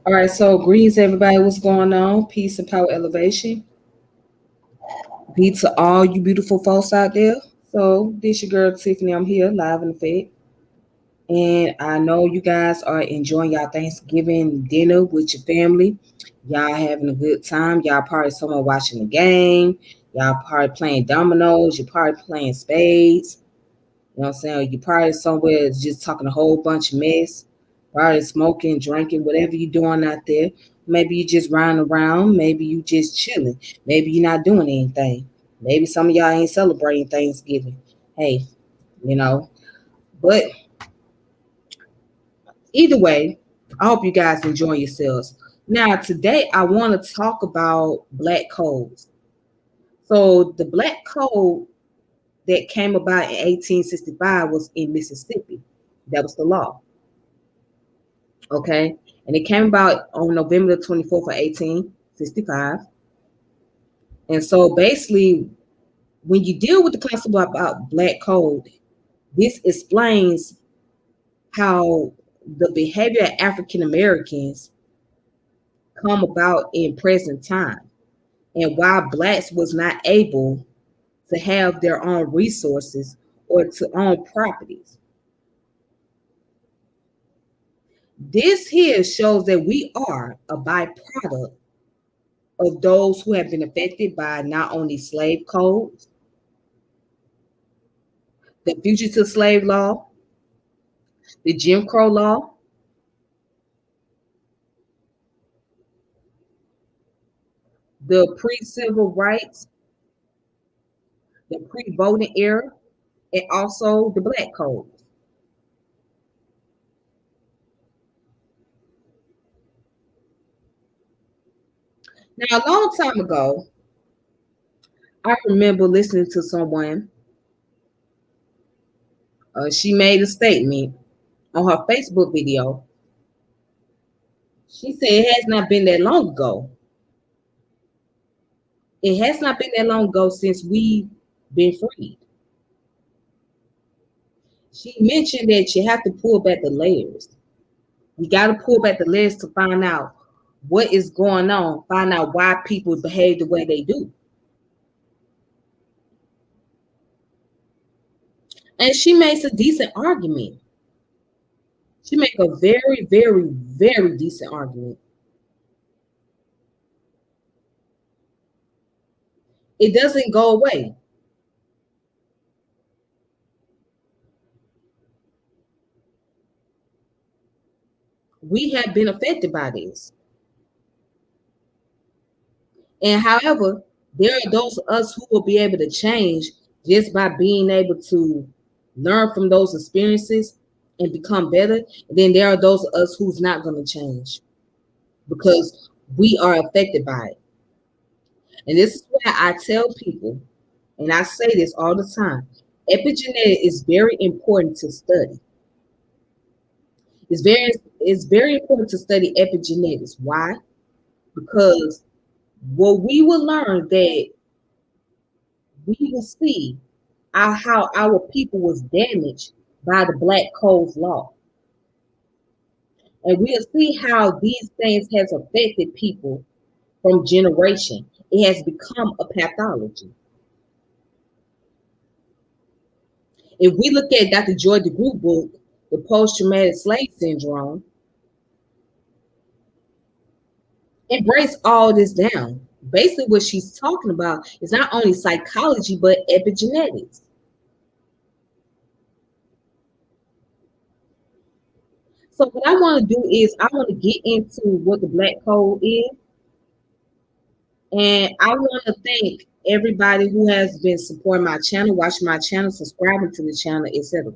All right, so greetings everybody. What's going on? Peace and power elevation. Be to all you beautiful folks out there. So this your girl Tiffany. I'm here live in effect. And I know you guys are enjoying y'all Thanksgiving dinner with your family. Y'all having a good time. Y'all probably somewhere watching the game. Y'all probably playing dominoes. You're probably playing spades. You know what I'm saying? You probably somewhere just talking a whole bunch of mess, probably smoking, drinking, whatever you doing out there. Maybe you just riding around. Maybe you just chilling. Maybe you're not doing anything. Maybe some of y'all ain't celebrating Thanksgiving. Hey, you know. But either way, I hope you guys enjoy yourselves. Now, today I want to talk about black codes. So the black code that came about in 1865 was in Mississippi. That was the law. Okay. And it came about on November the 24th of 1865. And so basically, when you deal with the concept about black code, this explains how the behavior of African Americans come about in present time and why blacks was not able to have their own resources or to own properties. This here shows that we are a byproduct of those who have been affected by not only slave codes, the fugitive slave law, the Jim Crow law, the pre-civil rights, the pre-voting era, and also the black codes. Now, a long time ago, I remember listening to someone. She made a statement on her Facebook video. She said it has not been that long ago. It has not been that long ago since we've been freed. She mentioned that you have to pull back the layers. You got to pull back the layers to find out what is going on, find out why people behave the way they do. And she makes a decent argument. She make a very, very, very decent argument. It doesn't go away. We have been affected by this. And however, there are those of us who will be able to change just by being able to learn from those experiences and become better. And then there are those of us who's not going to change because we are affected by it. And this is why I tell people, and I say this all the time, epigenetic is very important to study. It's very it's very important to study epigenetics. Why? Because what we will learn that we will see how our people was damaged by the Black Codes Law. And we'll see how these things has affected people from generation. It has become a pathology. If we look at Dr. Joy DeGruy book, The Post-Traumatic Slave Syndrome, it breaks all this down. Basically, what she's talking about is not only psychology, but epigenetics. So what I want to do is I want to get into what the Black Code is, and I want to thank everybody who has been supporting my channel, watching my channel, subscribing to the channel, etc.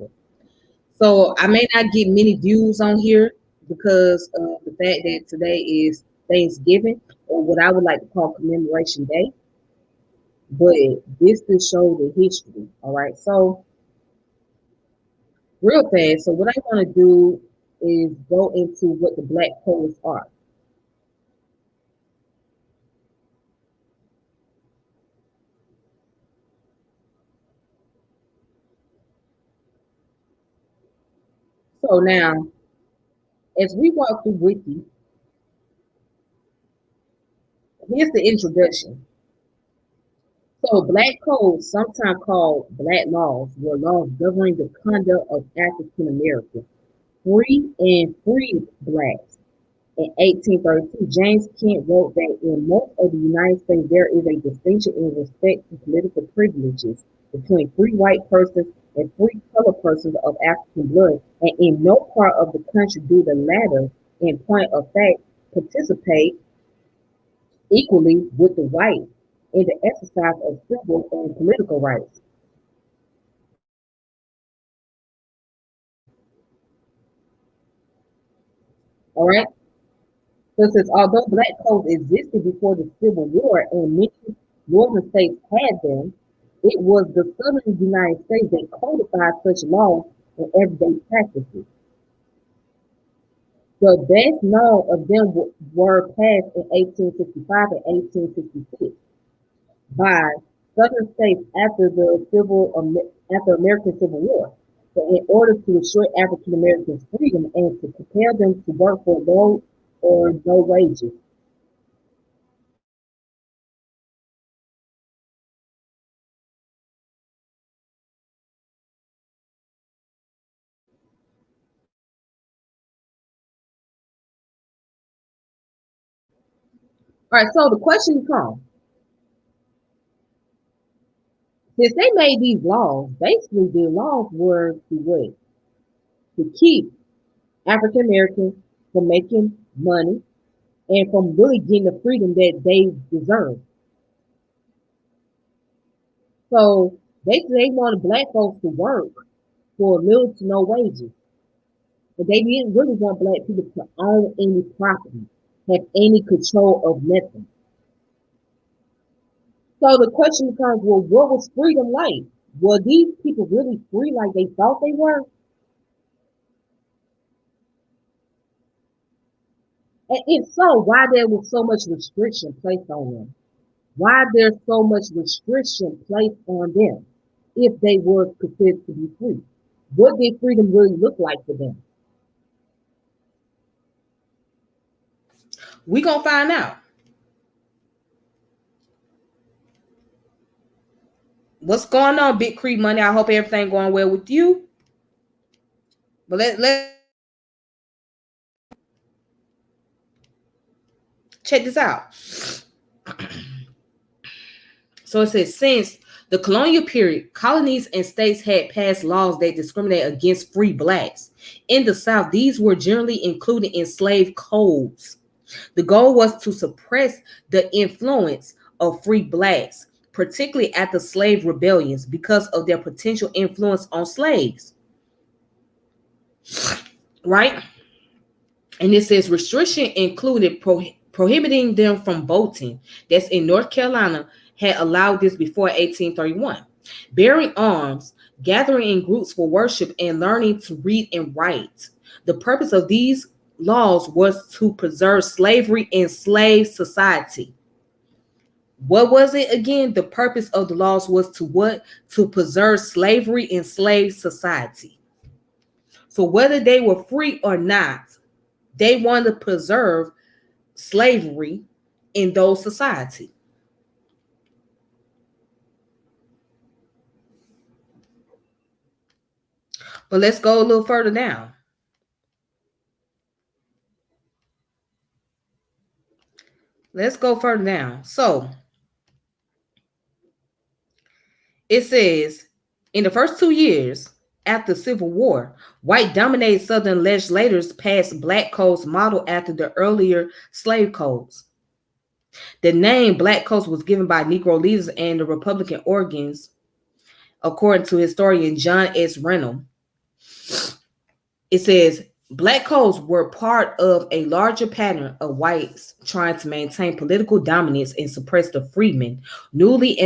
So I may not get many views on here because of the fact that today is Thanksgiving, or what I would like to call Commemoration Day. But this to show the history. All right. So real fast. So what I want to do is go into what the Black codes are. So now, as we walk through Wiki, Here's the introduction. So, black codes, sometimes called black laws, were laws governing the conduct of African Americans, free and freed blacks. In 1832, James Kent wrote that in most of the United States there is a distinction in respect to political privileges between free white persons and free colored persons of African blood, and in no part of the country do the latter, in point of fact, participate equally with the whites in the exercise of civil and political rights. All right. So it says, although black codes existed before the Civil War and many northern states had them, it was the southern United States that codified such laws and everyday practices. The best known of them were passed in 1865 and 1866 by southern states after American Civil War. So in order to assure African Americans freedom and to compel them to work for low or no wages. All right, so the question comes, since they made these laws, basically the laws were to what? To keep African Americans from making money and from really getting the freedom that they deserve. So basically they wanted black folks to work for little to no wages. But they didn't really want black people to own any property, have any control of nothing. So the question becomes, well, what was freedom like? Were these people really free like they thought they were? And if so, why there was so much restriction placed on them? Why there's so much restriction placed on them if they were considered to be free? What did freedom really look like for them? We gonna find out. What's going on, Big Creek Money? I hope everything going well with you. But let check this out. So it says, since the colonial period, colonies and states had passed laws that discriminate against free blacks. In the South, these were generally included in slave codes. The goal was to suppress the influence of free blacks, particularly at the slave rebellions, because of their potential influence on slaves. Right? And it says restriction included prohibiting them from voting. That's in North Carolina, had allowed this before 1831. Bearing arms, gathering in groups for worship, and learning to read and write. The purpose of these laws was to preserve slavery in slave society. What was it again? The purpose of the laws was to what? To preserve slavery in slave society. So whether they were free or not, they wanted to preserve slavery in those society. But let's go a little further down. Let's go further down. So it says in the first 2 years after the Civil War, white dominated Southern legislators passed black codes modeled after the earlier slave codes. The name black codes was given by Negro leaders and the Republican organs, according to historian John S. Reynolds. It says black codes were part of a larger pattern of whites trying to maintain political dominance and suppress the freedmen, newly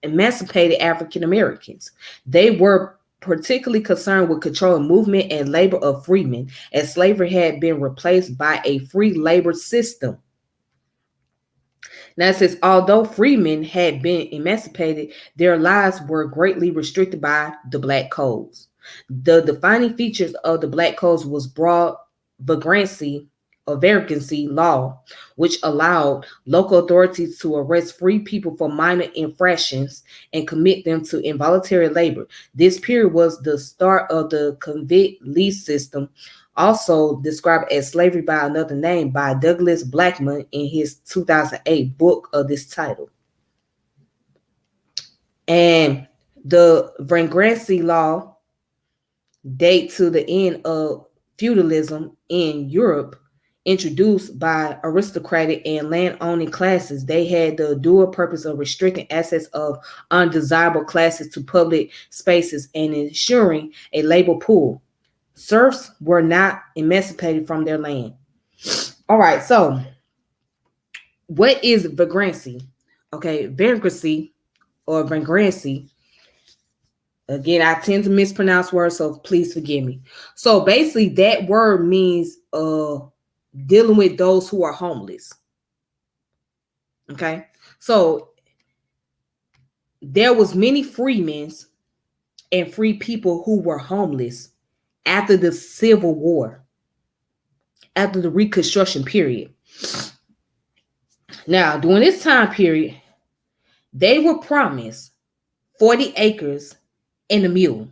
emancipated African Americans. They were particularly concerned with controlling movement and labor of freedmen, as slavery had been replaced by a free labor system. Now it says, although freemen had been emancipated, their lives were greatly restricted by the black codes. The defining features of the black codes was broad vagrancy, a vacancy law, which allowed local authorities to arrest free people for minor infractions and commit them to involuntary labor. This period was the start of the convict lease system, also described as slavery by another name by Douglas Blackmun in his 2008 book of this title. And the vagrancy law date to the end of feudalism in Europe, introduced by aristocratic and land-owning classes. They had the dual purpose of restricting access of undesirable classes to public spaces and ensuring a labor pool. Serfs were not emancipated from their land. All right, so what is vagrancy? Okay, vagrancy or vagrancy. Again, I tend to mispronounce words, so please forgive me. So basically, that word means dealing with those who are homeless. Okay, so there was many freemen and free people who were homeless after the Civil War, after the Reconstruction period. Now, during this time period, they were promised 40 acres and a mule.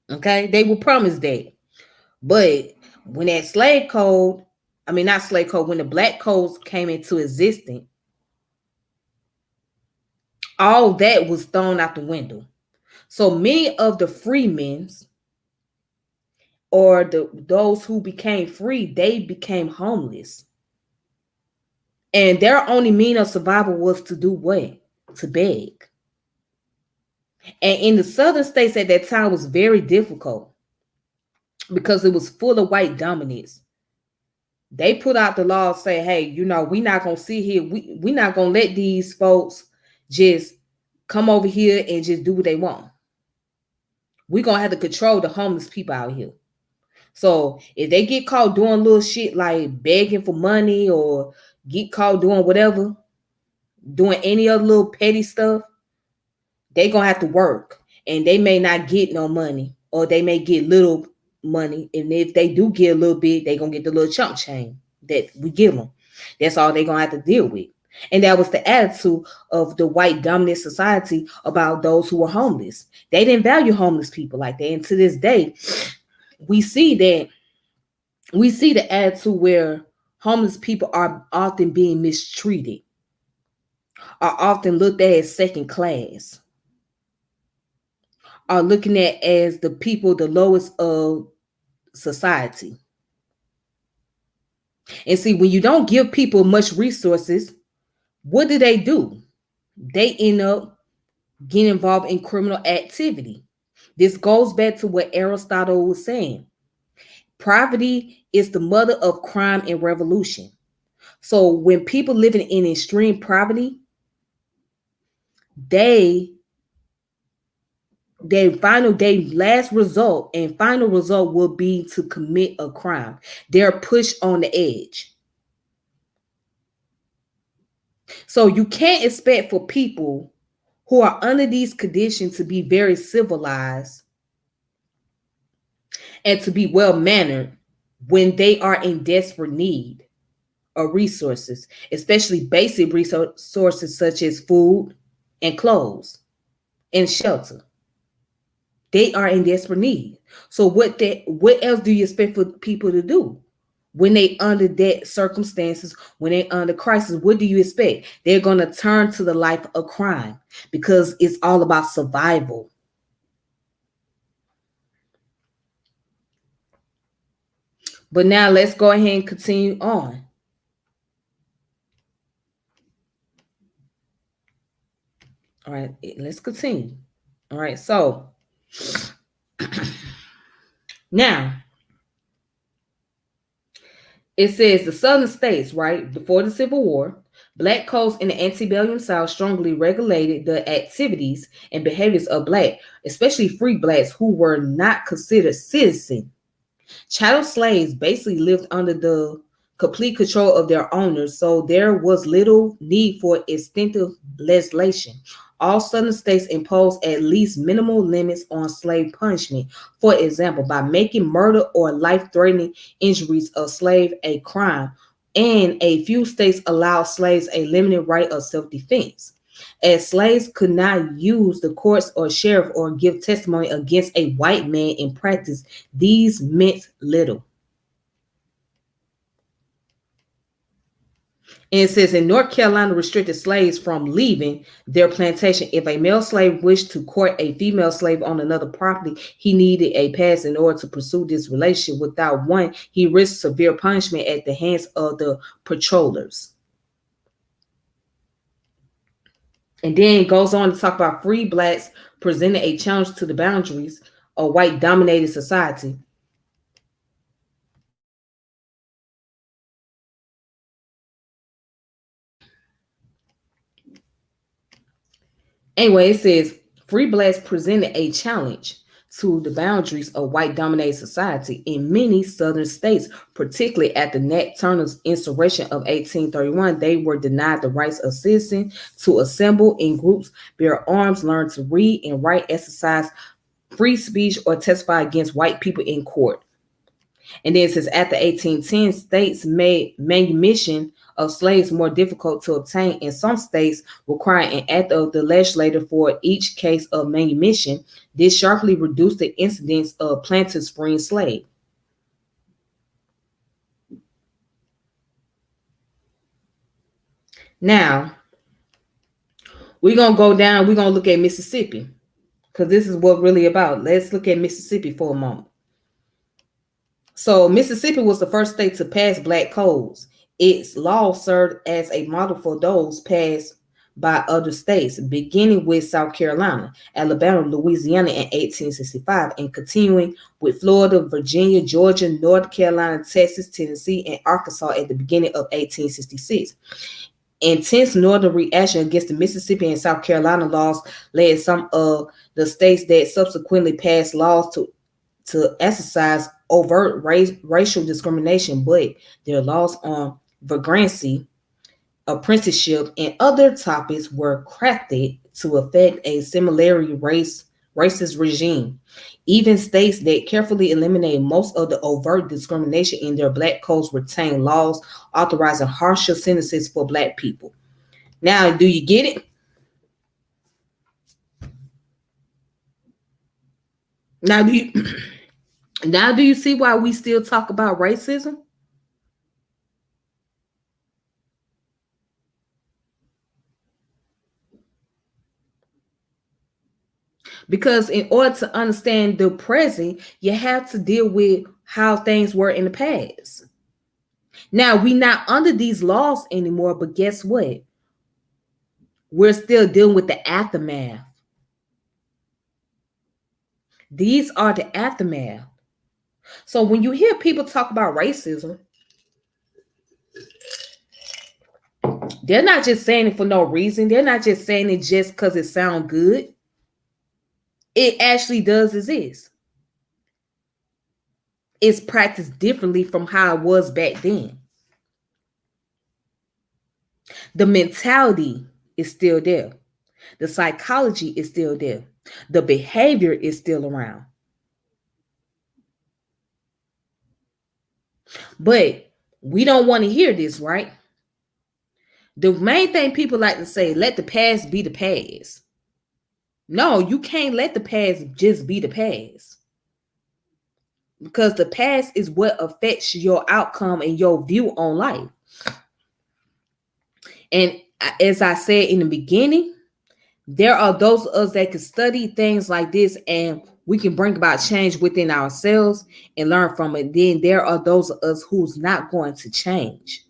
Okay, they were promised that. But when that slave code, I mean, not slave code, when the black codes came into existence, all that was thrown out the window. So many of the freemen or those who became free, they became homeless. And their only means of survival was to do what? To beg. And in the southern states at that time was very difficult because it was full of white dominance. They put out the law say, hey, you know, we're not going to sit here. We're not going to let these folks just come over here and just do what they want. We're going to have to control the homeless people out here. So if they get caught doing little shit like begging for money or get caught doing whatever, doing any other little petty stuff, they going to have to work. And they may not get no money, or they may get little money. And if they do get a little bit, they going to get the little chump change that we give them. That's all they going to have to deal with. And that was the attitude of the white dominant society about those who were homeless. They didn't value homeless people like that. And to this day, we see the attitude where homeless people are often being mistreated, are often looked at as second class, are looking at as the people, the lowest of society. And see, when you don't give people much resources, what do? They end up getting involved in criminal activity. This goes back to what Aristotle was saying. Poverty is the mother of crime and revolution. So when people living in extreme poverty, their last result and final result will be to commit a crime. They're pushed on the edge. So you can't expect for people who are under these conditions to be very civilized and to be well mannered when they are in desperate need of resources, especially basic resources such as food and clothes and shelter. They are in desperate need. So what else do you expect for people to do when they under that circumstances, when they under crisis? What do you expect? They're going to turn to the life of crime because it's all about survival. But now let's go ahead and continue on. All right, let's continue. All right, so now it says the southern states, right, before the Civil War, black codes in the antebellum South strongly regulated the activities and behaviors of black, especially free blacks who were not considered citizens. Chattel slaves basically lived under the complete control of their owners, so there was little need for extensive legislation. All southern states impose at least minimal limits on slave punishment. For example, by making murder or life threatening injuries of slave a crime, and a few states allow slaves a limited right of self defense. As slaves could not use the courts or sheriff or give testimony against a white man in practice, these meant little. And it says in North Carolina restricted slaves from leaving their plantation. If a male slave wished to court a female slave on another property, he needed a pass in order to pursue this relationship. Without one, he risked severe punishment at the hands of the patrollers. And then it goes on to talk about free blacks presented a challenge to the boundaries of white dominated society. Anyway, it says free blacks presented a challenge to the boundaries of white dominated society in many southern states, particularly at the Nat Turner's insurrection of 1831. They were denied the rights of citizens to assemble in groups, bear arms, learn to read and write, exercise free speech, or testify against white people in court. And then it says after 1810, states made manumission of slaves more difficult to obtain. In some states, requiring an act of the legislature for each case of manumission. This sharply reduced the incidence of planters freeing slaves. Now, we're going to go down, we're going to look at Mississippi, because this is what really about. Let's look at Mississippi for a moment. So Mississippi was the first state to pass black codes. Its law served as a model for those passed by other states, beginning with South Carolina, Alabama, Louisiana in 1865, and continuing with Florida, Virginia, Georgia, North Carolina, Texas, Tennessee, and Arkansas at the beginning of 1866. Intense northern reaction against the Mississippi and South Carolina laws led some of the states that subsequently passed laws to exercise overt racial discrimination, but their laws on vagrancy, apprenticeship, and other topics were crafted to affect a similarly racist regime. Even states that carefully eliminated most of the overt discrimination in their black codes retained laws authorizing harsher sentences for black people. Now, do you get it? Now, do you see why we still talk about racism? Because in order to understand the present, you have to deal with how things were in the past. Now, we're not under these laws anymore, but guess what? We're still dealing with the aftermath. These are the aftermath. So when you hear people talk about racism, they're not just saying it for no reason. They're not just saying it just because it sounds good. It actually does exist. It's practiced differently from how it was back then. The mentality is still there. The psychology is still there. The behavior is still around. But we don't want to hear this, right? The main thing people like to say, let the past be the past. No, you can't let the past just be the past. Because the past is what affects your outcome and your view on life. And as I said in the beginning, there are those of us that can study things like this and we can bring about change within ourselves and learn from it. Then there are those of us who's not going to change.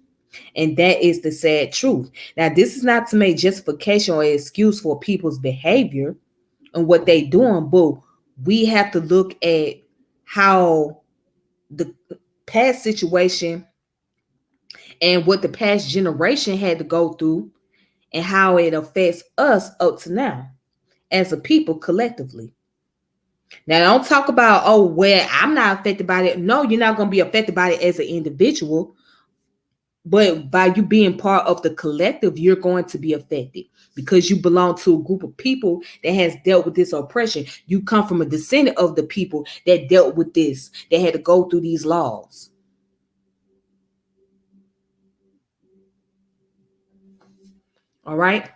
And that is the sad truth. Now, this is not to make justification or excuse for people's behavior and what they're doing, but we have to look at how the past situation and what the past generation had to go through and how it affects us up to now as a people collectively. Now, don't talk about, oh, well, I'm not affected by it. No, you're not going to be affected by it as an individual, But by you being part of the collective, you're going to be affected because you belong to a group of people that has dealt with this oppression. You come from a descendant of the people that dealt with this, that had to go through these laws. All right.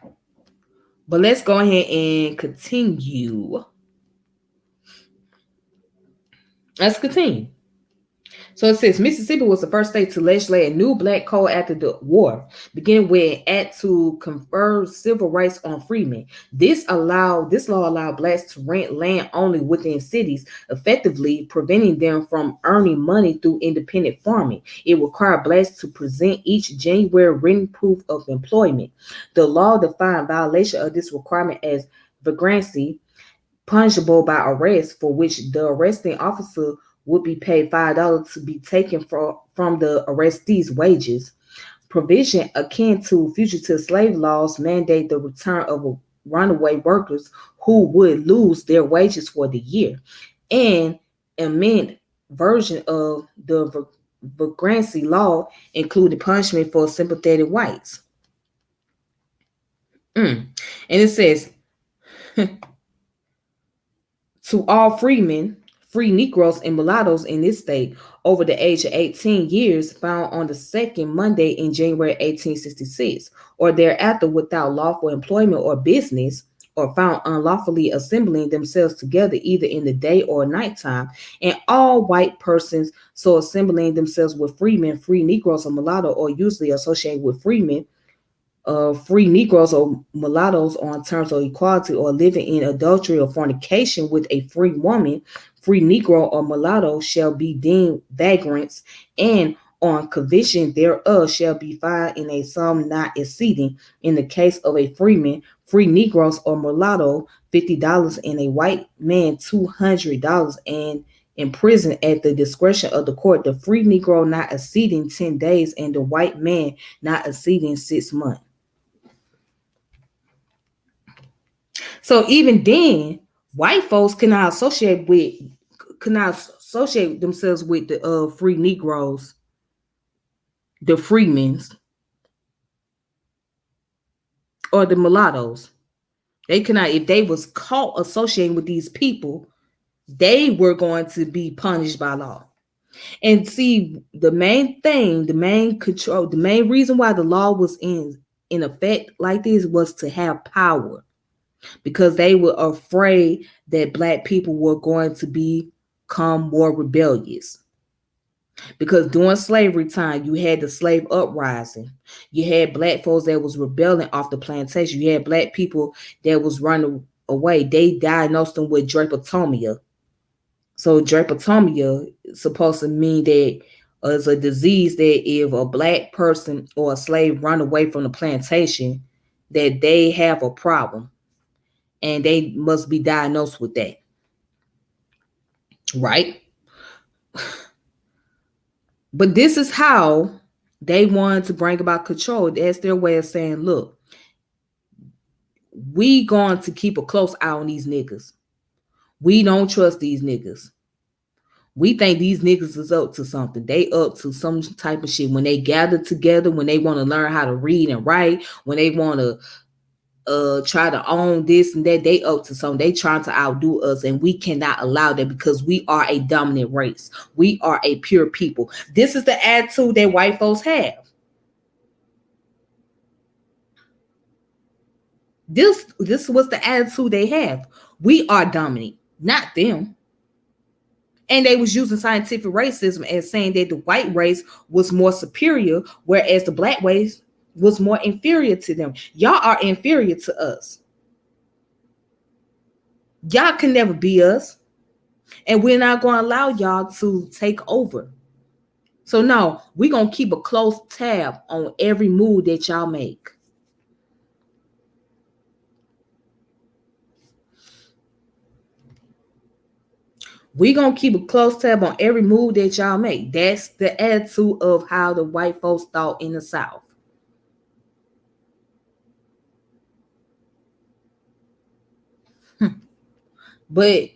But let's go ahead and continue. Let's continue. So it says Mississippi was the first state to legislate a new black code after the war, beginning with an act to confer civil rights on freemen. This law allowed blacks to rent land only within cities, effectively preventing them from earning money through independent farming. It required blacks to present each January written proof of employment. The law defined violation of this requirement as vagrancy, punishable by arrest, for which the arresting officer would be paid $5 to be taken from the arrestee's wages. Provision akin to fugitive slave laws mandate the return of runaway workers who would lose their wages for the year. And amend version of the vagrancy law included punishment for sympathetic whites. And it says to all freemen, free Negroes, and mulattoes in this state over the age of 18 years found on the second Monday in January 1866 or thereafter without lawful employment or business, or found unlawfully assembling themselves together either in the day or nighttime, and all white persons so assembling themselves with freemen, free Negroes, or mulatto, or usually associated with freemen, free Negroes or mulattoes on terms of equality, or living in adultery or fornication with a free woman, free Negro or mulatto shall be deemed vagrants, and on conviction thereof shall be fined in a sum not exceeding, in the case of a freeman, free Negroes or mulatto, $50, and a white man $200, and imprisoned at the discretion of the court the free Negro not exceeding 10 days, and the white man not exceeding 6 months. So even then, white folks cannot associate themselves with the free Negroes, the freemen, or the mulattoes. They cannot, if they was caught associating with these people, they were going to be punished by law. And see, the main thing, the main control, the main reason why the law was in effect like this was to have power, because they were afraid that black people were going to become more rebellious. Because during slavery time, you had the slave uprising. You had black folks that was rebelling off the plantation. You had black people that was running away. They diagnosed them with drapetomia. So drapetomia is supposed to mean that it's a disease that if a black person or a slave run away from the plantation, that they have a problem and they must be diagnosed with that. Right? But this is how they wanted to bring about control. That's their way of saying, look, we going to keep a close eye on these niggas. We don't trust these niggas. We think these niggas is up to something. They up to some type of shit. When they gather together, when they want to learn how to read and write, when they want to try to own this and that, they up to something. They trying to outdo us, and we cannot allow that because we are a dominant race. We are a pure people. This is the attitude that white folks have. This was the attitude they have. We are dominant, not them. And they was using scientific racism as saying that the white race was more superior, whereas the black race was more inferior to them. Y'all are inferior to us. Y'all can never be us. And we're not going to allow y'all to take over. So no, we're going to keep a close tab on every move that y'all make. We're going to keep a close tab on every move that y'all make. That's the attitude of how the white folks thought in the South. But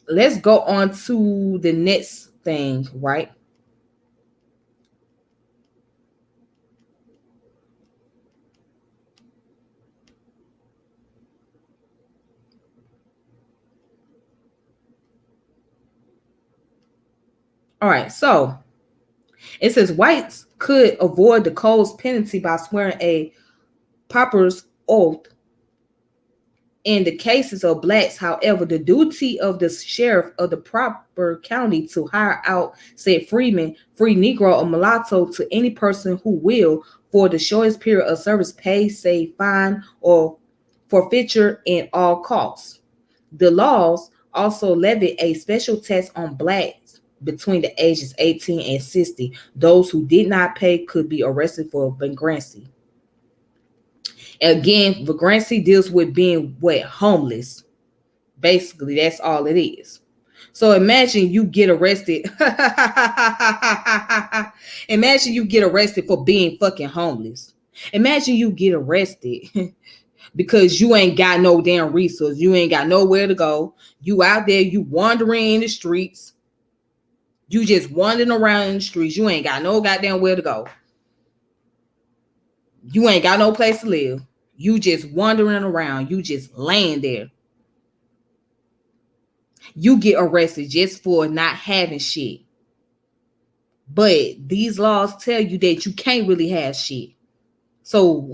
let's go on to the next thing, right? All right, so it says whites could avoid the code's penalty by swearing a pauper's oath. In the cases of blacks, however, the duty of the sheriff of the proper county to hire out said freeman, free Negro, or mulatto to any person who will, for the shortest period of service, pay, say, fine, or forfeiture in all costs. The laws also levied a special tax on blacks between the ages 18 and 60. Those who did not pay could be arrested for vagrancy. Again, vagrancy deals with being what? Homeless. Basically, that's all it is. So imagine you get arrested. Imagine you get arrested for being fucking homeless. Imagine you get arrested because you ain't got no damn resource. You ain't got nowhere to go. You out there, you wandering in the streets. You just wandering around in the streets. You ain't got no goddamn where to go. You ain't got no place to live. You just wandering around. You just laying there. You get arrested just for not having shit. But these laws tell you that you can't really have shit. So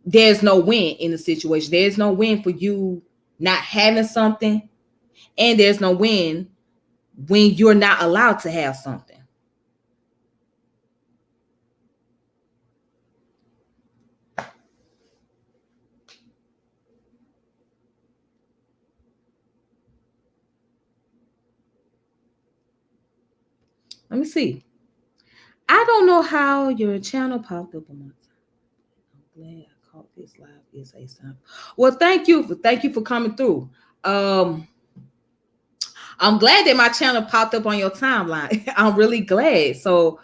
there's no win in the situation. There's no win for you not having something, and there's no win when you're not allowed to have something. Let me see. I don't know how your channel popped up on my time. I'm glad I caught this live. Is a sign. Well, thank you for coming through. I'm glad that my channel popped up on your timeline. I'm really glad. So,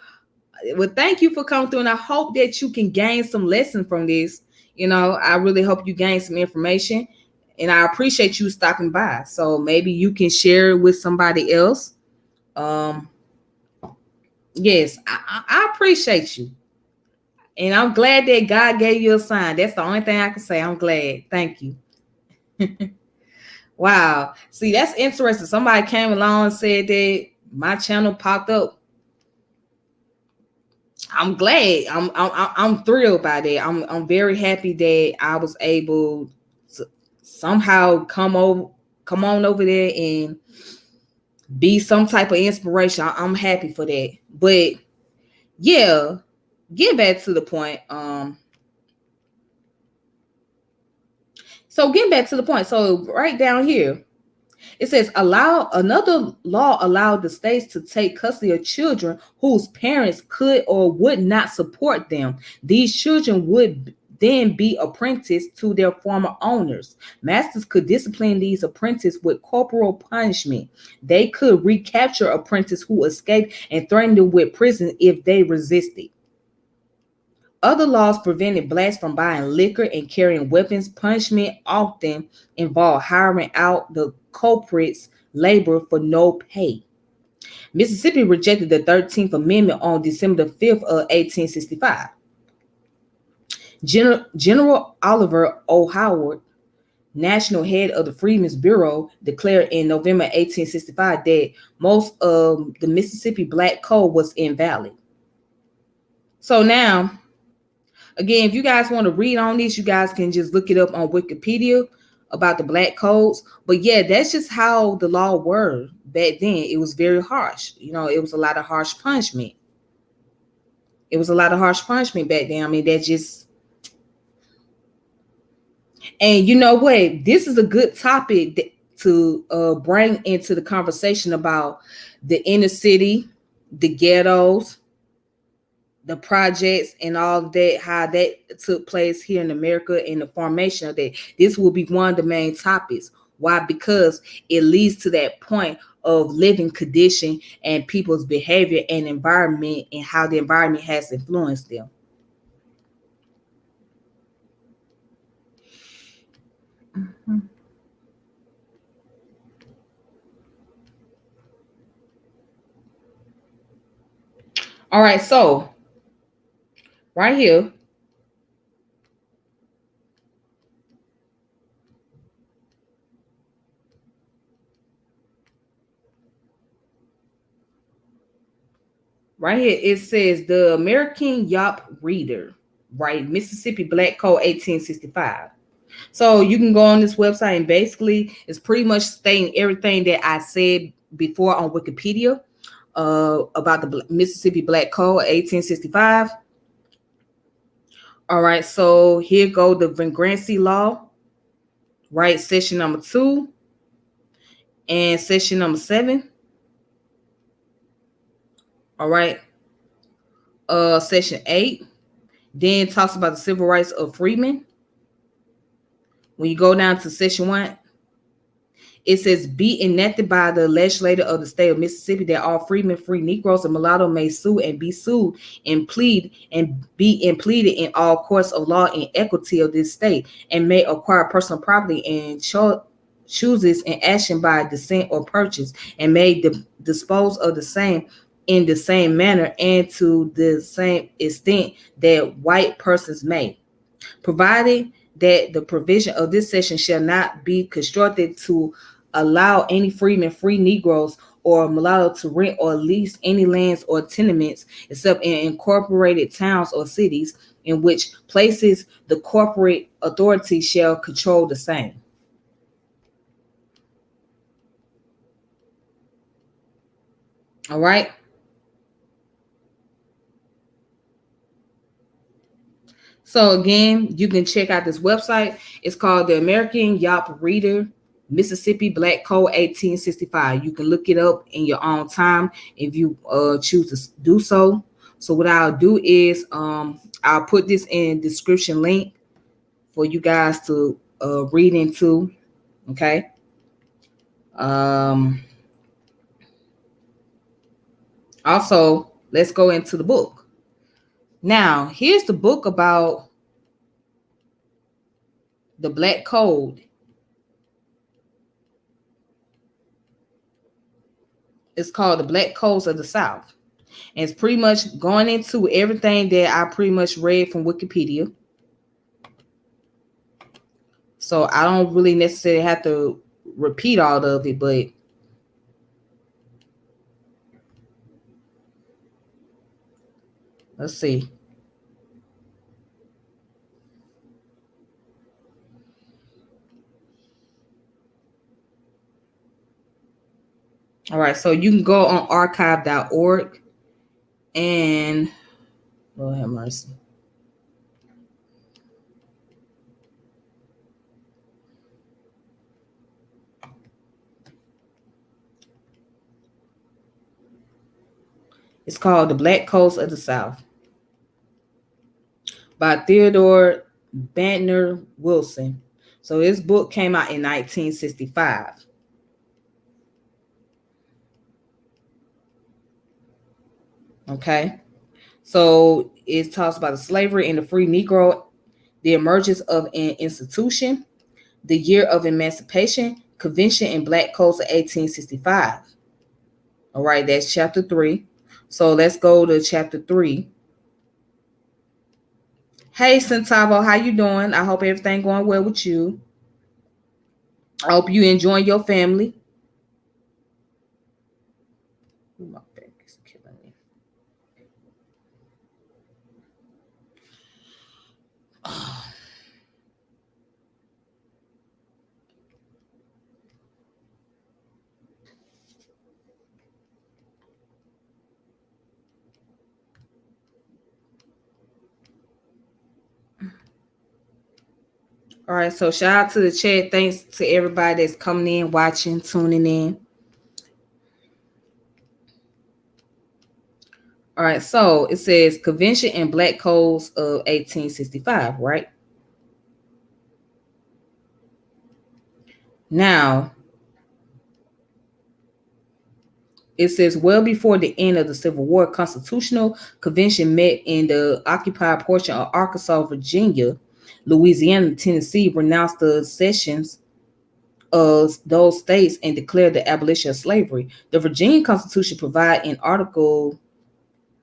well, thank you for coming through, and I hope that you can gain some lesson from this. You know, I really hope you gain some information, and I appreciate you stopping by. So maybe you can share it with somebody else. Yes, I appreciate you, and I'm glad that God gave you a sign. That's the only thing I can say. I'm glad. Thank you. Wow. See, that's interesting. Somebody came along and said that my channel popped up. I'm glad. I'm thrilled by that. I'm very happy that I was able to somehow come on over there and be some type of inspiration. I'm happy for that. But yeah, get back to the point. So getting back to the point. So right down here, it says another law allowed the states to take custody of children whose parents could or would not support them. These children would then be apprenticed to their former owners. Masters could discipline these apprentices with corporal punishment. They could recapture apprentices who escaped and threaten them with prison if they resisted. Other laws prevented blacks from buying liquor and carrying weapons. Punishment often involved hiring out the culprits' labor for no pay. Mississippi rejected the 13th Amendment on December 5th of 1865. General Oliver O. Howard, national head of the Freedmen's Bureau, declared in November 1865 that most of the Mississippi Black Code was invalid. So now, again, if you guys want to read on this, you guys can just look it up on Wikipedia about the black codes. But yeah, that's just how the law were back then. It was very harsh. You know, it was a lot of harsh punishment. It was a lot of harsh punishment back then. I mean, that just, and you know what? This is a good topic to bring into the conversation about the inner city, the ghettos, the projects, and all of that, how that took place here in America and the formation of that. This will be one of the main topics. Why? Because it leads to that point of living condition and people's behavior and environment and how the environment has influenced them. Mm-hmm. All right, so right here, Right here, it says the American Yop Reader, right? Mississippi Black Code 1865. So you can go on this website and basically it's pretty much stating everything that I said before on Wikipedia about the Mississippi Black Code 1865. All right, so here go the vagrancy law, right? Section number 2 and section number 7. All right, section 8 then talks about the civil rights of freemen. When you go down to section 1, it says, be enacted by the legislature of the state of Mississippi that all freemen, free Negroes, and mulatto may sue and be sued and plead and be pleaded in all courts of law and equity of this state, and may acquire personal property and chooses an action by descent or purchase, and may dispose of the same in the same manner and to the same extent that white persons may, provided that the provision of this section shall not be constructed to allow any freeman, free Negroes, or mulatto to rent or lease any lands or tenements except in incorporated towns or cities, in which places the corporate authority shall control the same. All right. So again, you can check out this website. It's called the American Yop Reader, Mississippi Black Code 1865. You can look it up in your own time if you choose to do so. So what I'll do is I'll put this in description link for you guys to read into. Okay. Also, let's go into the book. Now, here's the book about the Black Code. It's called The Black Codes of the South. And it's pretty much going into everything that I pretty much read from Wikipedia. So I don't really necessarily have to repeat all of it, but let's see. All right, so you can go on archive.org and Lord have mercy. It's called The Black Codes of the South by Theodore Bantner Wilson. So this book came out in 1965. Okay. So it talks about the slavery and the free Negro, the emergence of an institution, the year of emancipation, convention and Black Codes of 1865. All right, that's chapter 3. So let's go to chapter 3. Hey, Centavo, how you doing? I hope everything going well with you. I hope you enjoying your family. My back is killing me. All right, so shout out to the chat. Thanks to everybody that's coming in, watching, tuning in. All right, so it says Convention and Black Codes of 1865, right? Now, it says well before the end of the Civil War, Constitutional Convention met in the occupied portion of Arkansas, Virginia, Louisiana, Tennessee, renounced the cessions of those states and declared the abolition of slavery. The Virginia Constitution provided in Article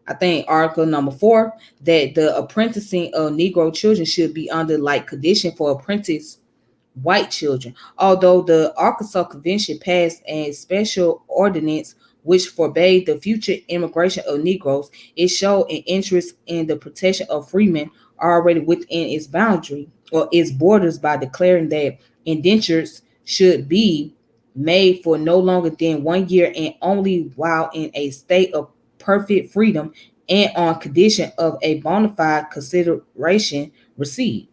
number 4, that the apprenticing of Negro children should be under like condition for apprentice white children. Although the Arkansas Convention passed a special ordinance which forbade the future immigration of Negroes. It showed an interest in the protection of freemen already within its boundary or its borders by declaring that indentures should be made for no longer than 1 year and only while in a state of perfect freedom and on condition of a bona fide consideration received.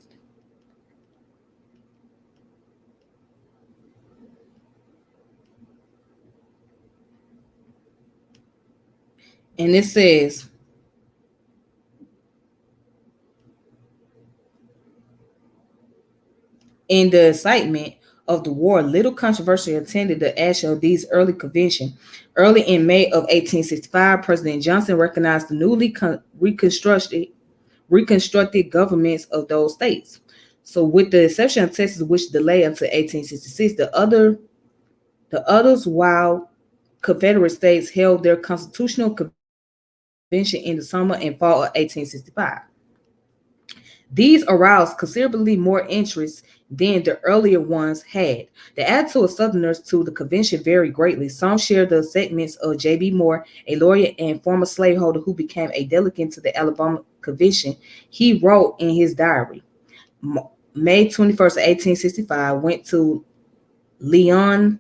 And it says, in the excitement of the war, little controversy attended the action of these early convention. Early in May of 1865, President Johnson recognized the newly reconstructed governments of those states. So, with the exception of Texas, which delayed until 1866, the others, while Confederate states held their constitutional convention in the summer and fall of 1865. These aroused considerably more interest than the earlier ones had. The attitude of Southerners to the convention varied greatly. Some shared the sentiments of J.B. Moore, a lawyer and former slaveholder who became a delegate to the Alabama Convention. He wrote in his diary, May 21st, 1865, went to Leon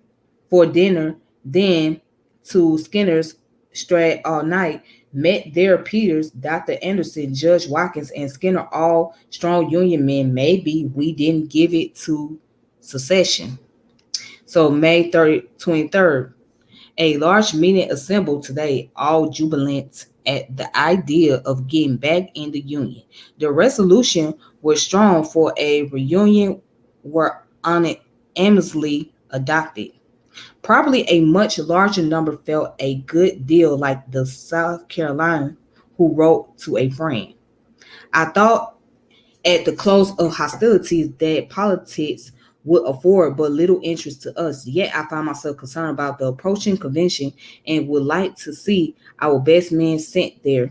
for dinner, then to Skinner's Strat all night, met there Peters, Dr. Anderson, Judge Watkins, and Skinner, all strong Union men. Maybe we didn't give it to secession. So May 23rd, a large meeting assembled today, all jubilant at the idea of getting back in the Union. The resolution was strong for a reunion were unanimously adopted. Probably a much larger number felt a good deal like the South Carolinian who wrote to a friend. I thought at the close of hostilities that politics would afford but little interest to us, yet I found myself concerned about the approaching convention and would like to see our best men sent there.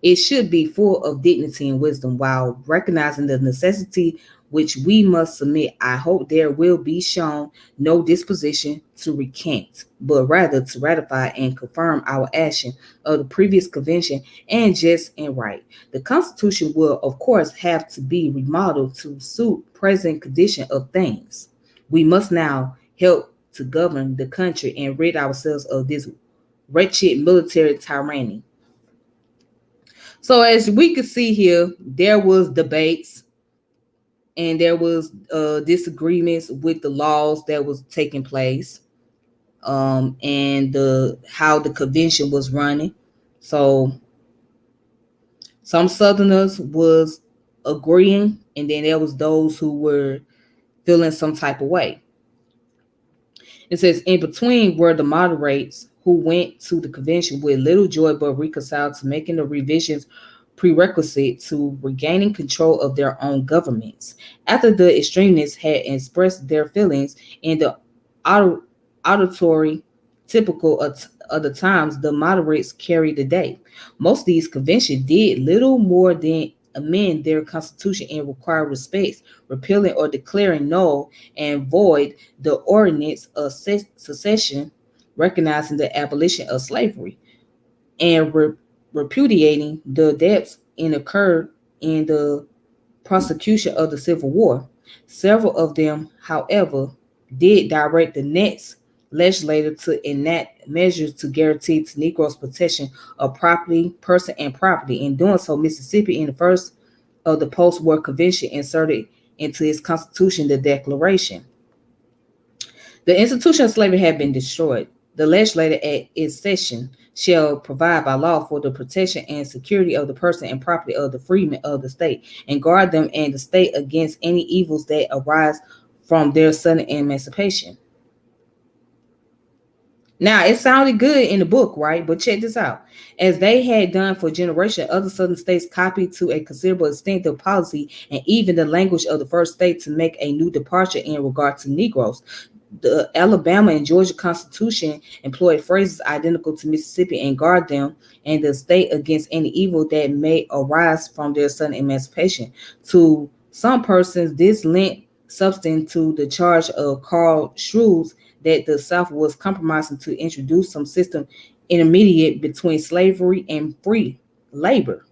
It should be full of dignity and wisdom while recognizing the necessity which we must submit. I hope there will be shown no disposition to recant, but rather to ratify and confirm our action of the previous convention and just and right. The Constitution will, of course, have to be remodeled to suit present condition of things. We must now help to govern the country and rid ourselves of this wretched military tyranny. So as we can see here, there was debates and there was disagreements with the laws that was taking place, and the how the convention was running. So some Southerners was agreeing, and then there was those who were feeling some type of way. It says in between were the moderates who went to the convention with little joy but reconciled to making the revisions prerequisite to regaining control of their own governments. After the extremists had expressed their feelings in the auditory typical of the times, the moderates carried the day. Most of these conventions did little more than amend their constitution and require respects, repealing or declaring null and void the ordinance of secession, recognizing the abolition of slavery, and repudiating the debts incurred in the prosecution of the Civil War. Several of them, however, did direct the next legislature to enact measures to guarantee to Negroes protection of property, person, and property. In doing so, Mississippi, in the first of the post-war convention, inserted into its constitution the Declaration. The institution of slavery had been destroyed. The legislature at its session shall provide by law for the protection and security of the person and property of the freemen of the state, and guard them and the state against any evils that arise from their sudden emancipation. Now, it sounded good in the book, right? But check this out. As they had done for generations, other southern states copied to a considerable extent the policy and even the language of the first state to make a new departure in regard to Negroes. The Alabama and Georgia Constitution employed phrases identical to Mississippi and guard them and the state against any evil that may arise from their sudden emancipation. To some persons, this lent substance to the charge of Carl Schurz that the South was compromising to introduce some system intermediate between slavery and free labor.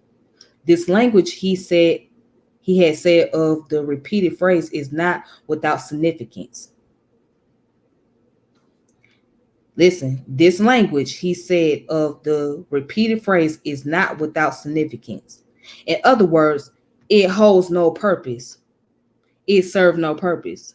This language, he had said of the repeated phrase, is not without significance. Listen, this language, he said, of the repeated phrase is not without significance. In other words, it holds no purpose. It serves no purpose.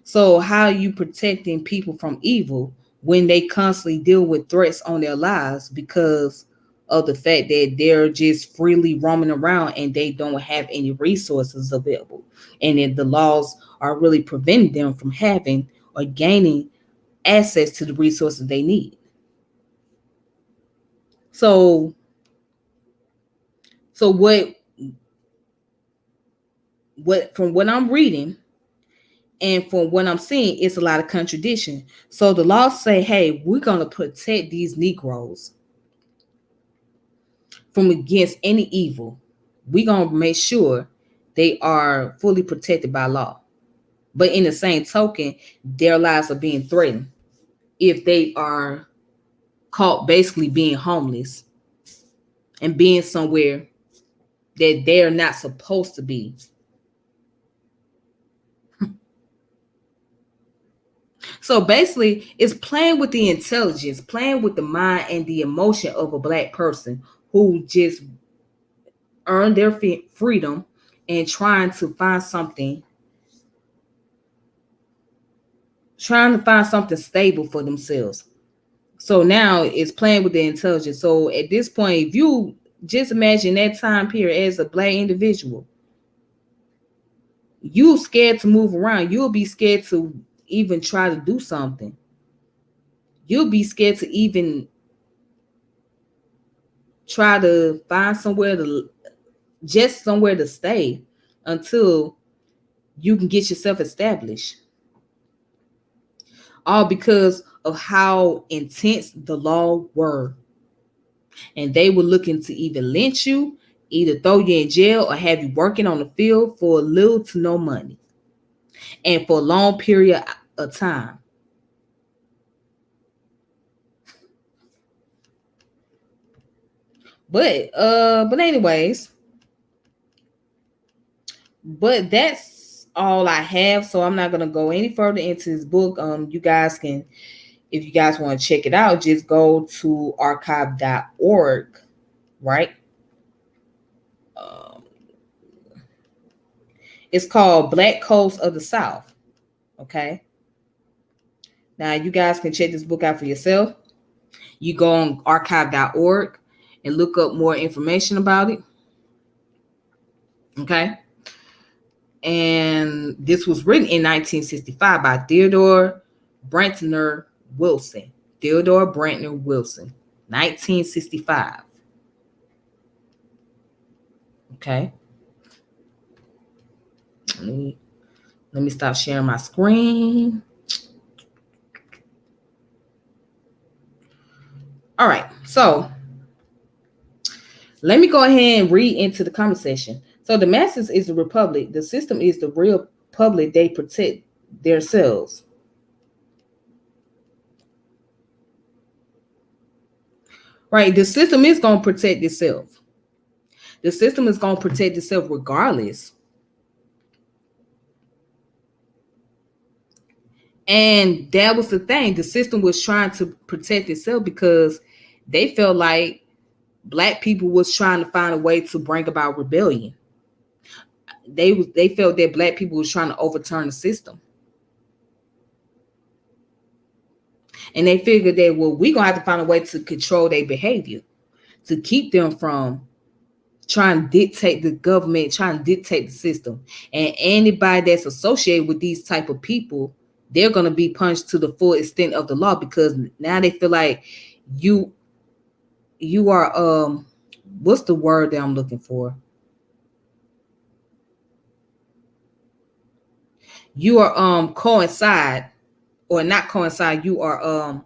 So how are you protecting people from evil when they constantly deal with threats on their lives because of the fact that they're just freely roaming around and they don't have any resources available? And then the laws are really preventing them from having or gaining access to the resources they need. So so what from what I'm reading and from what I'm seeing, it's a lot of contradiction. So the laws say, hey, we're going to protect these Negroes from against any evil. We're going to make sure they are fully protected by law. But in the same token, their lives are being threatened if they are caught basically being homeless and being somewhere that they're not supposed to be. So basically, it's playing with the intelligence, playing with the mind and the emotion of a black person who just earned their freedom and trying to find something stable for themselves. So now it's playing with the intelligence. So at this point, if you just imagine that time period as a black individual, you scared to move around. You'll be scared to even try to do something. You'll be scared to even try to find somewhere to stay until you can get yourself established. All because of how intense the law were. And they were looking to either lynch you, either throw you in jail, or have you working on the field for little to no money. And for a long period of time. But anyways, but that's all I have. So I'm not gonna go any further into this book. You guys can, if you guys want to check it out, just go to archive.org, right? Um, it's called Black Coast of the South. Okay. Now you guys can check this book out for yourself. You go on archive.org and look up more information about it. Okay. And this was written in 1965 by Theodore Brantner Wilson. Theodore Brantner Wilson, 1965. Okay. Let me stop sharing my screen. All right. So let me go ahead and read into the comment section. So the masses is the republic. The system is the real public. They protect themselves. Right. The system is going to protect itself. The system is going to protect itself regardless. And that was the thing. The system was trying to protect itself because they felt like black people was trying to find a way to bring about rebellion. They felt that black people was trying to overturn the system. And they figured that, well, we're going to have to find a way to control their behavior, to keep them from trying to dictate the government, trying to dictate the system. And anybody that's associated with these type of people, they're going to be punished to the full extent of the law, because now they feel like you are what's the word that I'm looking for? You are coincide, or not coincide, you are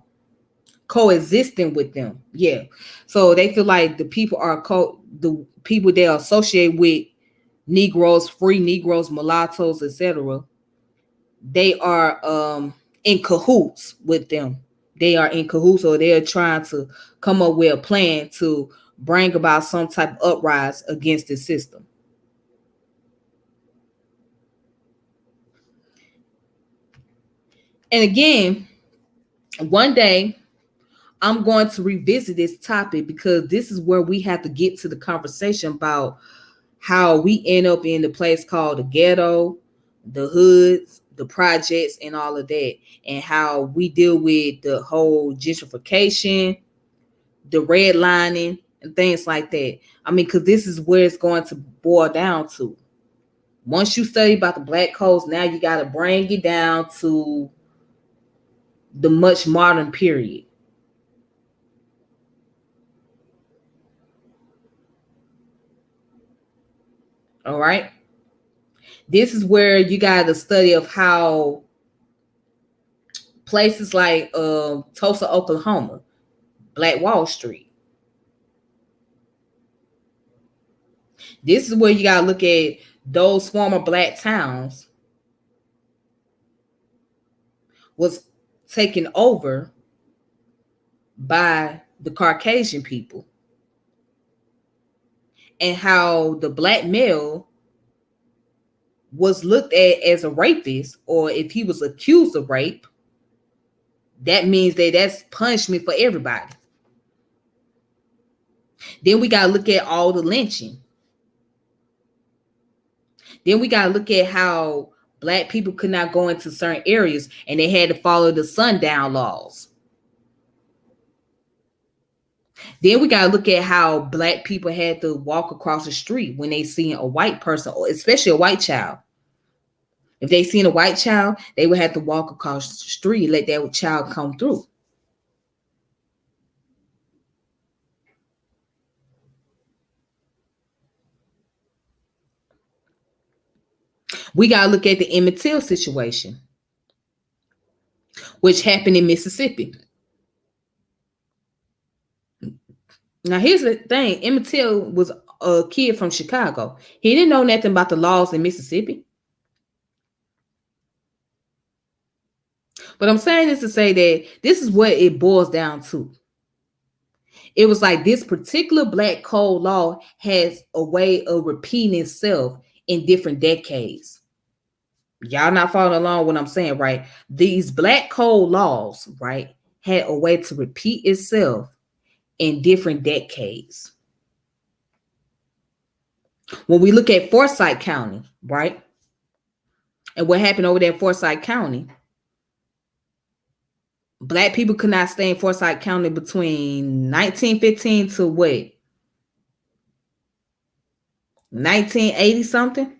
coexisting with them. Yeah. So they feel like the people the people they associate with Negroes, free Negroes, mulattoes, etc. They are in cahoots with them. They are in cahoots, or they're trying to come up with a plan to bring about some type of uprise against the system. And again, one day I'm going to revisit this topic, because this is where we have to get to the conversation about how we end up in the place called the ghetto, the hoods, the projects, and all of that, and how we deal with the whole gentrification, the redlining, and things like that. I mean, because this is where it's going to boil down to. Once you study about the black codes, now you got to bring it down to the much modern period. All right. This is where you got the study of how places like Tulsa, Oklahoma, Black Wall Street. This is where you got to look at those former black towns was taken over by the Caucasian people, and how the black male was looked at as a rapist, or if he was accused of rape, that means that that's punishment for everybody. Then we got to look at all the lynching. Then we got to look at how black people could not go into certain areas, and they had to follow the sundown laws. Then we got to look at how black people had to walk across the street when they seen a white person, or especially a white child. If they seen a white child, they would have to walk across the street and let that child come through. We got to look at the Emmett Till situation, which happened in Mississippi. Now, here's the thing. Emmett Till was a kid from Chicago. He didn't know nothing about the laws in Mississippi. But I'm saying this to say that this is what it boils down to. It was like this particular black code law has a way of repeating itself in different decades. Y'all not following along what I'm saying, right? These black code laws, right, had a way to repeat itself in different decades. When we look at Forsyth County, right, and what happened over there in Forsyth County, black people could not stay in Forsyth County between 1915 to what? 1980 something?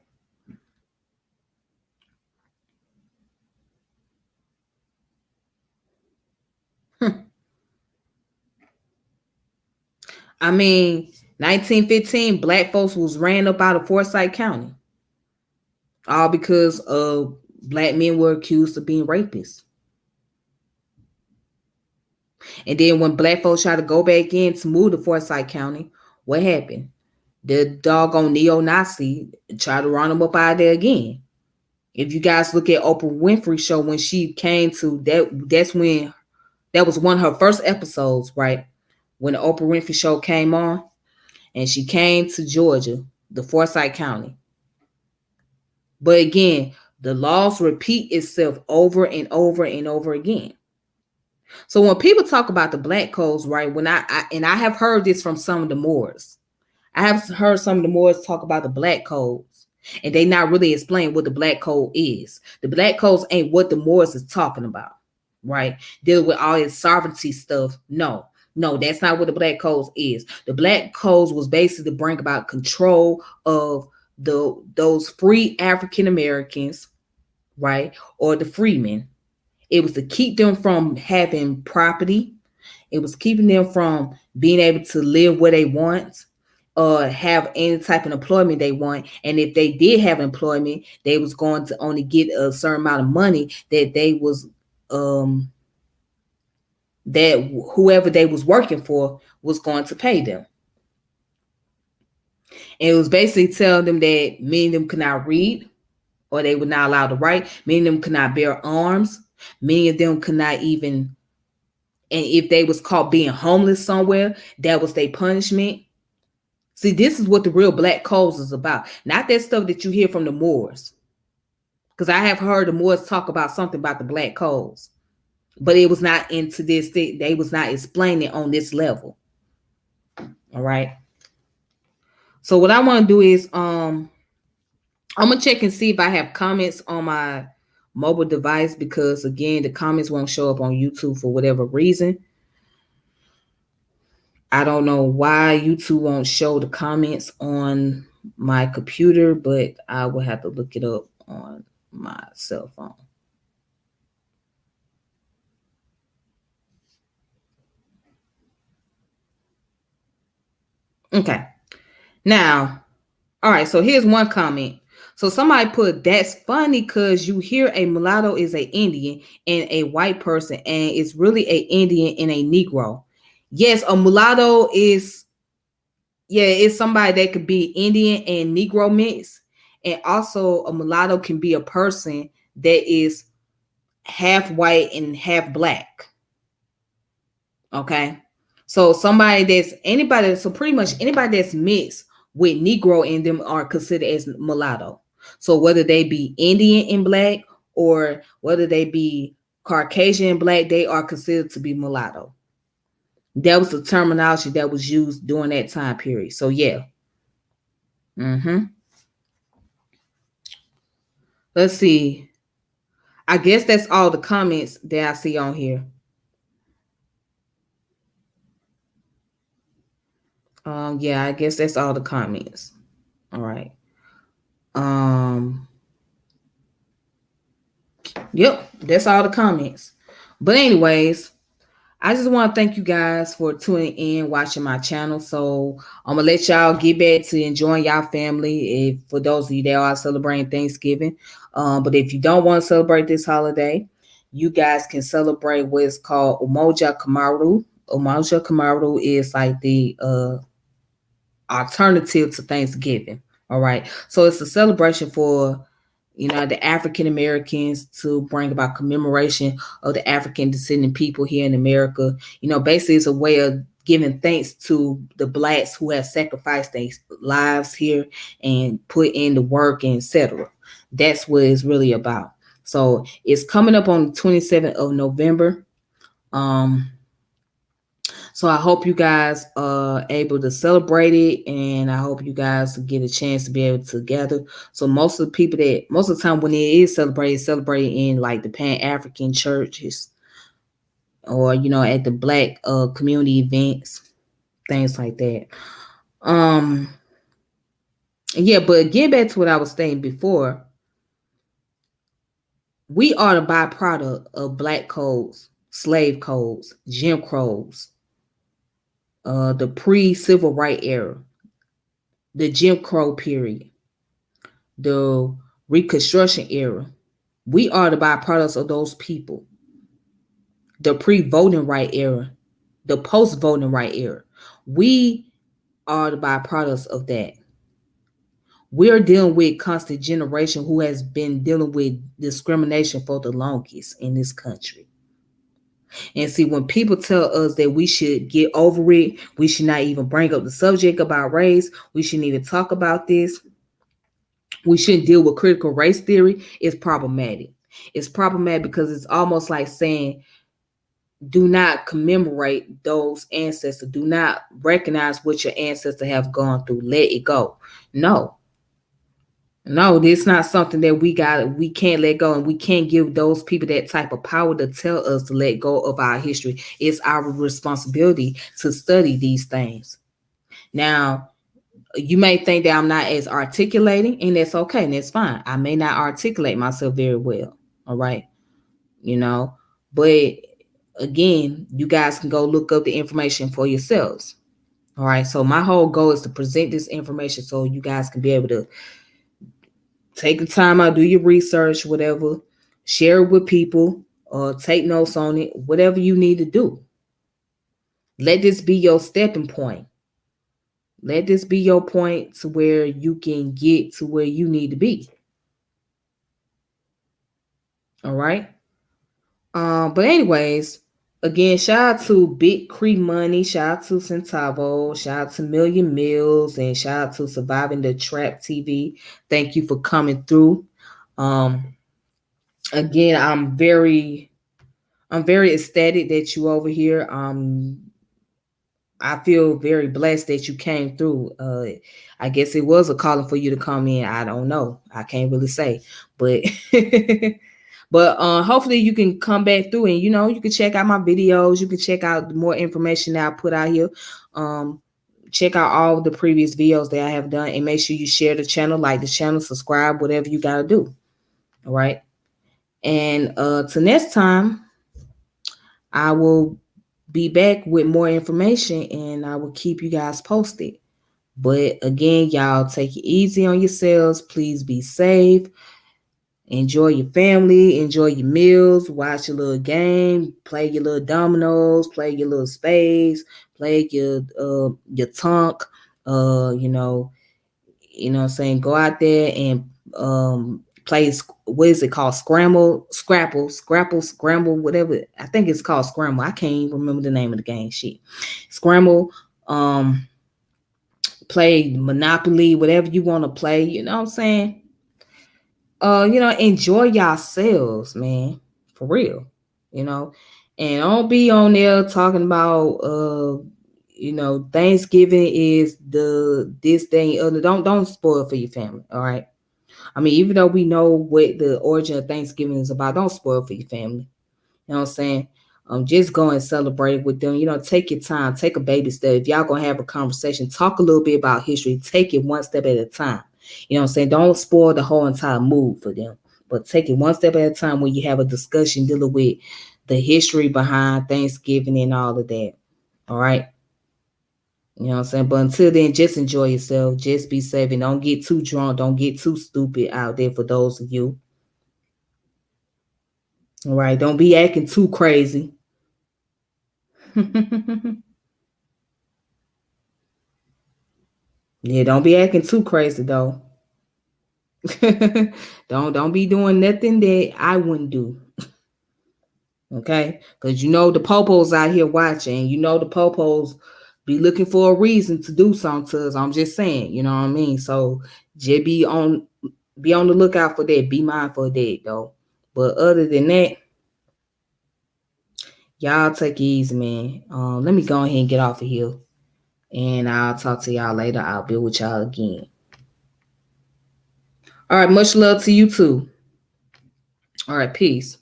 I mean, 1915, black folks was ran up out of Forsyth County. All because of black men were accused of being rapists. And then when black folks tried to go back in to move to Forsyth County, what happened? The doggone neo-Nazi tried to run them up out of there again. If you guys look at Oprah Winfrey show, when she came to that's when that was one of her first episodes, right? When the Oprah Winfrey show came on, and she came to Georgia, the Forsyth County. But again, the laws repeat itself over and over and over again. So when people talk about the black codes, right? When I have heard this from some of the Moors, I have heard some of the Moors talk about the black codes, and they not really explain what the black code is. The black codes ain't what the Moors is talking about, right? Dealing with all this sovereignty stuff. No, that's not what the black codes is. The black codes was basically to bring about control of those free African Americans, right? Or the freemen. It was to keep them from having property. It was keeping them from being able to live where they want, or have any type of employment they want. And if they did have employment, they was going to only get a certain amount of money that they was that whoever they was working for was going to pay them. And it was basically telling them that many of them could not read, or they were not allowed to write. Many of them could not bear arms. Many of them could not even, and if they was caught being homeless somewhere, that was their punishment. See, this is what the real black codes is about. Not that stuff that you hear from the Moors. Because I have heard the Moors talk about something about the black codes. But it was not into this thing. They was not explaining it on this level. All right. So what I want to do is I'm gonna check and see if I have comments on my mobile device, because again, the comments won't show up on YouTube for whatever reason. I don't know why YouTube won't show the comments on my computer, but I will have to look it up on my cell phone. Okay. Now, all right, so here's one comment. So somebody put, that's funny because you hear a mulatto is a Indian and a white person, and it's really a Indian and a Negro. Yes, a mulatto is, yeah, it's somebody that could be Indian and Negro mix. And also a mulatto can be a person that is half white and half black. Okay. So somebody that's anybody, so pretty much anybody that's mixed with Negro in them are considered as mulatto. So whether they be Indian and black or whether they be Caucasian and black, they are considered to be mulatto. That was the terminology that was used during that time period. So yeah. Let's see. I guess that's all the comments that I see on here. Yeah, I guess that's all the comments. All right. Yep, that's all the comments. But anyways, I just want to thank you guys for tuning in, watching my channel. So I'm gonna let y'all get back to enjoying y'all family. If for those of you that are celebrating Thanksgiving, but if you don't want to celebrate this holiday, you guys can celebrate what's called Umoja Kamaru. Umoja Kamaru is like the alternative to Thanksgiving. All right, so it's a celebration for the African Americans to bring about commemoration of the African descendant people here in America. Basically it's a way of giving thanks to the blacks who have sacrificed their lives here and put in the work and etc. That's what it's really about. So it's coming up on the 27th of November. So I hope you guys are able to celebrate it, and I hope you guys get a chance to be able to gather. So most of the time when it is celebrated in like the Pan African churches, or at the black community events, things like that. Yeah, but getting back to what I was saying before, we are the byproduct of black codes, slave codes, Jim Crows, the pre-civil right era, the Jim Crow period, the Reconstruction era. We are the byproducts of those people. The pre-voting right era, the post-voting right era. We are the byproducts of that. We're dealing with constant generation who has been dealing with discrimination for the longest in this country. And see, when people tell us that we should get over it, we should not even bring up the subject about race, we shouldn't even talk about this, we shouldn't deal with critical race theory, it's problematic. It's problematic because it's almost like saying, do not commemorate those ancestors. Do not recognize what your ancestors have gone through. Let it go. No, this is not something that we can't let go, and we can't give those people that type of power to tell us to let go of our history. It's our responsibility to study these things. Now, you may think that I'm not as articulating, and that's okay, and that's fine. I may not articulate myself very well. All right. But again, you guys can go look up the information for yourselves. All right. So my whole goal is to present this information so you guys can be able to take the time out, do your research, whatever, share it with people, or take notes on it, whatever you need to do. Let this be your stepping point. Let this be your point to where you can get to where you need to be. All right. But anyways, again, shout out to Big Cree Money, shout out to Centavo, shout out to Million Mills, and shout out to Surviving the Trap TV. Thank you for coming through. Um, again, I'm very ecstatic that you over here. I feel very blessed that you came through. I guess it was a calling for you to come in. I don't know. I can't really say, but but hopefully you can come back through and you can check out my videos. You can check out more information that I put out here. Um, check out all the previous videos that I have done, and make sure you share the channel, like the channel, subscribe, whatever you gotta do. All right. And to next time, I will be back with more information and I will keep you guys posted. But again, y'all take it easy on yourselves. Please be safe. Enjoy your family. Enjoy your meals. Watch your little game. Play your little dominoes. Play your little spades. Play your tonk. What I'm saying, go out there and play, what is it called, scramble, whatever. I think it's called scramble. I can't even remember the name of the game. Shit, scramble. Play Monopoly, whatever you want to play. You know what I'm saying? Enjoy yourselves, man, for real. you know and don't be on there talking about Thanksgiving is the this thing other. Don't spoil for your family. All right. I mean, even though we know what the origin of Thanksgiving is about, don't spoil for your family. You know what I'm saying? Just go and celebrate with them. Take your time, take a baby step. If y'all gonna have a conversation, talk a little bit about history. Take it one step at a time. You know what I'm saying? Don't spoil the whole entire mood for them, but take it one step at a time when you have a discussion dealing with the history behind Thanksgiving and all of that. All right. You know what I'm saying? But until then, just enjoy yourself. Just be safe and don't get too drunk. Don't get too stupid out there for those of you. All right. Don't be acting too crazy. Yeah, don't be acting too crazy though. Don't be doing nothing that I wouldn't do. Okay? Because the popos out here watching. The popos be looking for a reason to do something to us. I'm just saying, you know what I mean? So just be on the lookout for that. Be mindful of that though. But other than that, y'all take it easy, man. Let me go ahead and get off of here. And I'll talk to y'all later. I'll be with y'all again. All right, much love to you too. All right, peace.